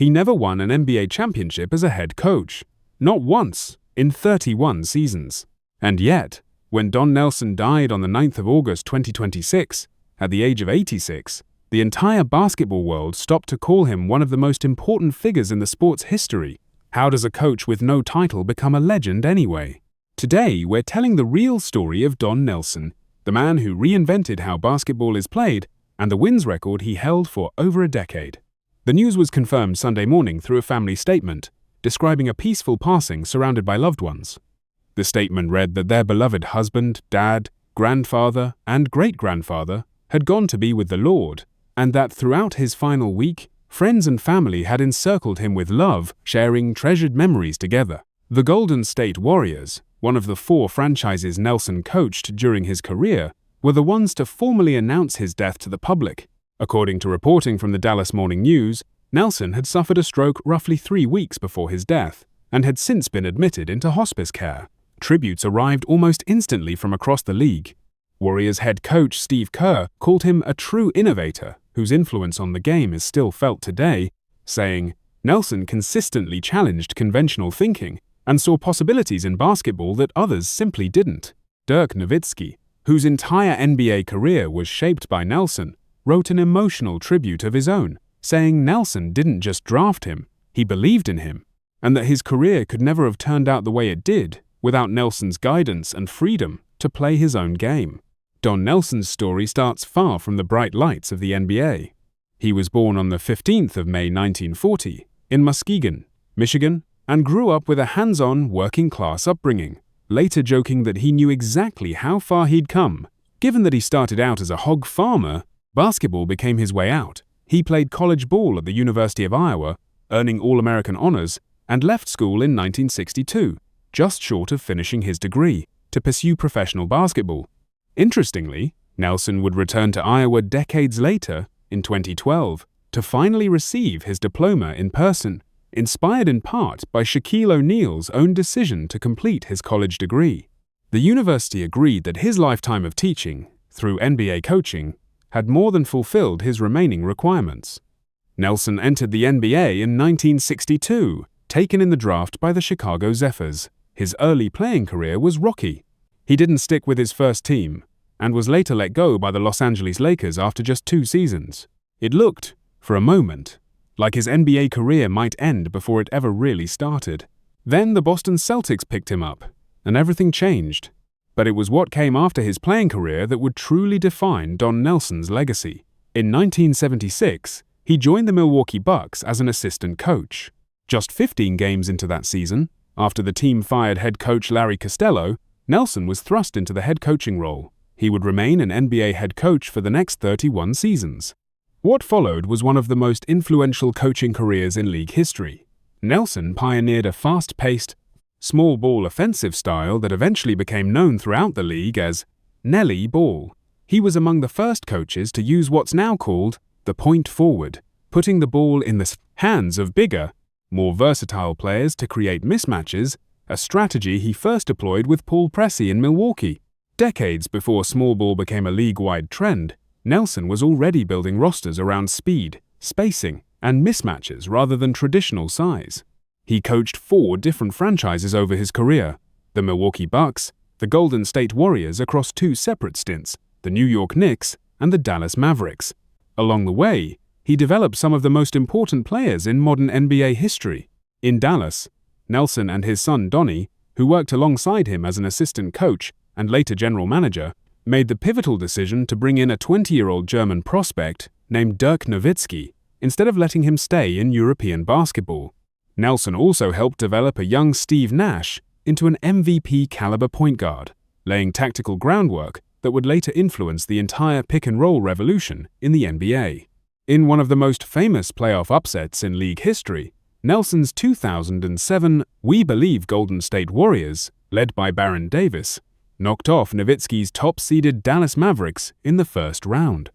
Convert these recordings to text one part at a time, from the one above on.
He never won an NBA championship as a head coach. Not once in 31 seasons. And yet, when Don Nelson died on the 9th of August 2026, at the age of 86, the entire basketball world stopped to call him one of the most important figures in the sport's history. How does a coach with no title become a legend anyway? Today, we're telling the real story of Don Nelson, the man who reinvented how basketball is played and the wins record he held for over a decade. The news was confirmed Sunday morning through a family statement, describing a peaceful passing surrounded by loved ones. The statement read that their beloved husband, dad, grandfather, and great-grandfather had gone to be with the Lord, and that throughout his final week, friends and family had encircled him with love, sharing treasured memories together. The Golden State Warriors, one of the 4 franchises Nelson coached during his career, were the ones to formally announce his death to the public. According to reporting from the Dallas Morning News, Nelson had suffered a stroke roughly 3 weeks before his death and had since been admitted into hospice care. Tributes arrived almost instantly from across the league. Warriors head coach Steve Kerr called him a true innovator whose influence on the game is still felt today, saying, "Nelson consistently challenged conventional thinking and saw possibilities in basketball that others simply didn't." Dirk Nowitzki, whose entire NBA career was shaped by Nelson, wrote an emotional tribute of his own, saying Nelson didn't just draft him, he believed in him, and that his career could never have turned out the way it did without Nelson's guidance and freedom to play his own game. Don Nelson's story starts far from the bright lights of the NBA. He was born on the 15th of May 1940 in Muskegon, Michigan, and grew up with a hands-on, working-class upbringing, later joking that he knew exactly how far he'd come. Given that he started out as a hog farmer, basketball became his way out. He played college ball at the University of Iowa, earning All-American honors, and left school in 1962, just short of finishing his degree, to pursue professional basketball. Interestingly, Nelson would return to Iowa decades later, in 2012, to finally receive his diploma in person, inspired in part by Shaquille O'Neal's own decision to complete his college degree. The university agreed that his lifetime of teaching, through NBA coaching, had more than fulfilled his remaining requirements. Nelson entered the NBA in 1962, taken in the draft by the Chicago Zephyrs. His early playing career was rocky. He didn't stick with his first team, and was later let go by the Los Angeles Lakers after just 2 seasons. It looked, for a moment, like his NBA career might end before it ever really started. Then the Boston Celtics picked him up, and everything changed. But it was what came after his playing career that would truly define Don Nelson's legacy. In 1976, he joined the Milwaukee Bucks as an assistant coach. Just 15 games into that season, after the team fired head coach Larry Costello, Nelson was thrust into the head coaching role. He would remain an NBA head coach for the next 31 seasons. What followed was one of the most influential coaching careers in league history. Nelson pioneered a fast-paced, small ball offensive style that eventually became known throughout the league as Nellie Ball. He was among the first coaches to use what's now called the point forward, putting the ball in the hands of bigger, more versatile players to create mismatches, a strategy he first deployed with Paul Pressey in Milwaukee. Decades before small ball became a league-wide trend, Nelson was already building rosters around speed, spacing, and mismatches rather than traditional size. He coached 4 different franchises over his career: the Milwaukee Bucks, the Golden State Warriors across 2 separate stints, the New York Knicks, and the Dallas Mavericks. Along the way, he developed some of the most important players in modern NBA history. In Dallas, Nelson and his son Donnie, who worked alongside him as an assistant coach and later general manager, made the pivotal decision to bring in a 20-year-old German prospect named Dirk Nowitzki instead of letting him stay in European basketball. Nelson also helped develop a young Steve Nash into an MVP-caliber point guard, laying tactical groundwork that would later influence the entire pick-and-roll revolution in the NBA. In one of the most famous playoff upsets in league history, Nelson's 2007 We Believe Golden State Warriors, led by Baron Davis, knocked off Nowitzki's top-seeded Dallas Mavericks in the first round.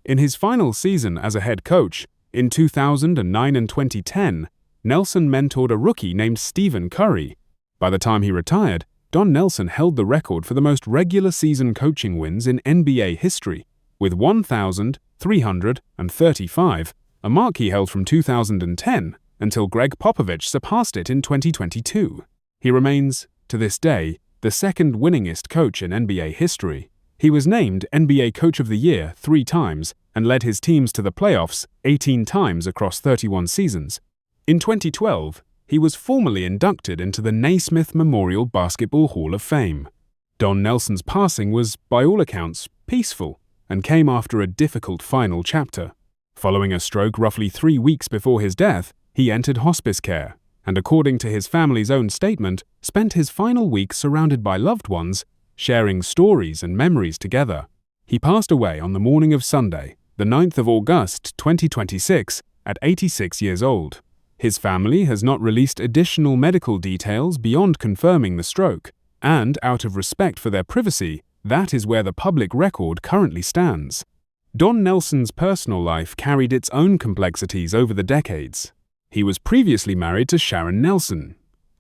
In his final season as a head coach, in 2009 and 2010, Nelson mentored a rookie named Stephen Curry. By the time he retired, Don Nelson held the record for the most regular season coaching wins in NBA history, with 1,335, a mark he held from 2010 until Greg Popovich surpassed it in 2022. He remains, to this day, the second winningest coach in NBA history. He was named NBA Coach of the Year 3 times and led his teams to the playoffs 18 times across 31 seasons. In 2012, he was formally inducted into the Naismith Memorial Basketball Hall of Fame. Don Nelson's passing was, by all accounts, peaceful and came after a difficult final chapter. Following a stroke roughly 3 weeks before his death, he entered hospice care and, according to his family's own statement, spent his final weeks surrounded by loved ones, sharing stories and memories together. He passed away on the morning of Sunday, the 9th of August 2026, at 86 years old. His family has not released additional medical details beyond confirming the stroke, and, out of respect for their privacy, that is where the public record currently stands. Don Nelson's personal life carried its own complexities over the decades. He was previously married to Sharon Nelson,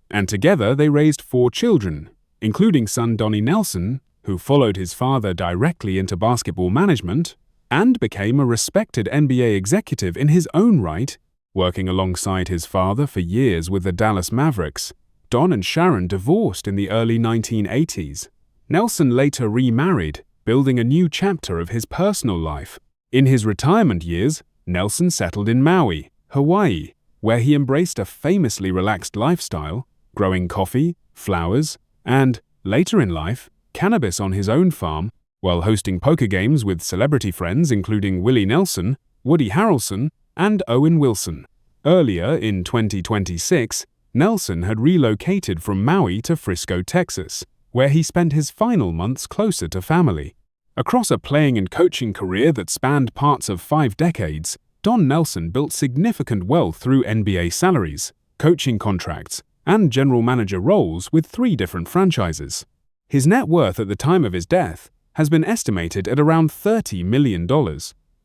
and together they raised 4 children, including son Donnie Nelson, who followed his father directly into basketball management and became a respected NBA executive in his own right, working alongside his father for years with the Dallas Mavericks. Don and Sharon divorced in the early 1980s. Nelson later remarried, building a new chapter of his personal life. In his retirement years, Nelson settled in Maui, Hawaii, where he embraced a famously relaxed lifestyle, growing coffee, flowers, and, later in life, cannabis on his own farm, while hosting poker games with celebrity friends including Willie Nelson, Woody Harrelson, and Owen Wilson. Earlier in 2026, Nelson had relocated from Maui to Frisco, Texas, where he spent his final months closer to family. Across a playing and coaching career that spanned parts of 5 decades, Don Nelson built significant wealth through NBA salaries, coaching contracts, and general manager roles with 3 different franchises. His net worth at the time of his death has been estimated at around $30 million,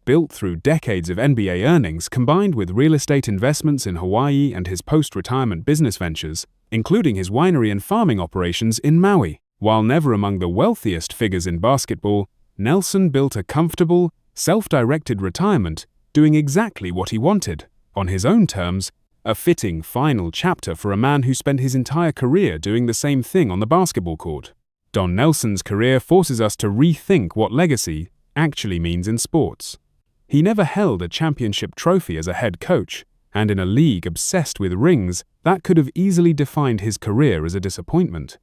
built through decades of NBA earnings combined with real estate investments in Hawaii and his post-retirement business ventures, including his winery and farming operations in Maui. While never among the wealthiest figures in basketball, Nelson built a comfortable, self-directed retirement, doing exactly what he wanted, on his own terms, a fitting final chapter for a man who spent his entire career doing the same thing on the basketball court. Don Nelson's career forces us to rethink what legacy actually means in sports. He never held a championship trophy as a head coach, and in a league obsessed with rings, that could have easily defined his career as a disappointment.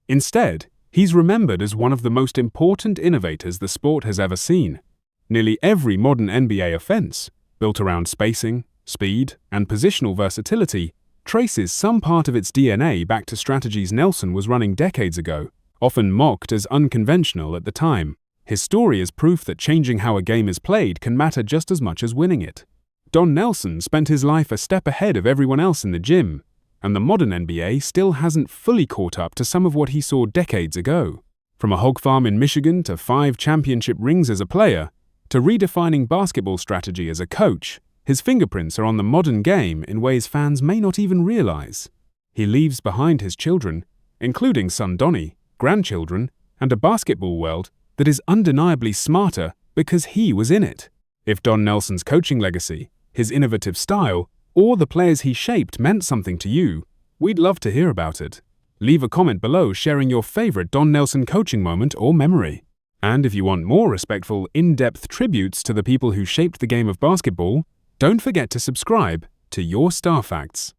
Instead, he's remembered as one of the most important innovators the sport has ever seen. Nearly every modern NBA offense, built around spacing, speed, and positional versatility, traces some part of its DNA back to strategies Nelson was running decades ago, often mocked as unconventional at the time. His story is proof that changing how a game is played can matter just as much as winning it. Don Nelson spent his life a step ahead of everyone else in the gym, and the modern NBA still hasn't fully caught up to some of what he saw decades ago. From a hog farm in Michigan to 5 championship rings as a player, to redefining basketball strategy as a coach, his fingerprints are on the modern game in ways fans may not even realize. He leaves behind his children, including son Donnie, grandchildren, and a basketball world that is undeniably smarter because he was in it. If Don Nelson's coaching legacy, his innovative style, or the players he shaped meant something to you, we'd love to hear about it. Leave a comment below sharing your favorite Don Nelson coaching moment or memory. And if you want more respectful, in-depth tributes to the people who shaped the game of basketball, don't forget to subscribe to Your Star Facts.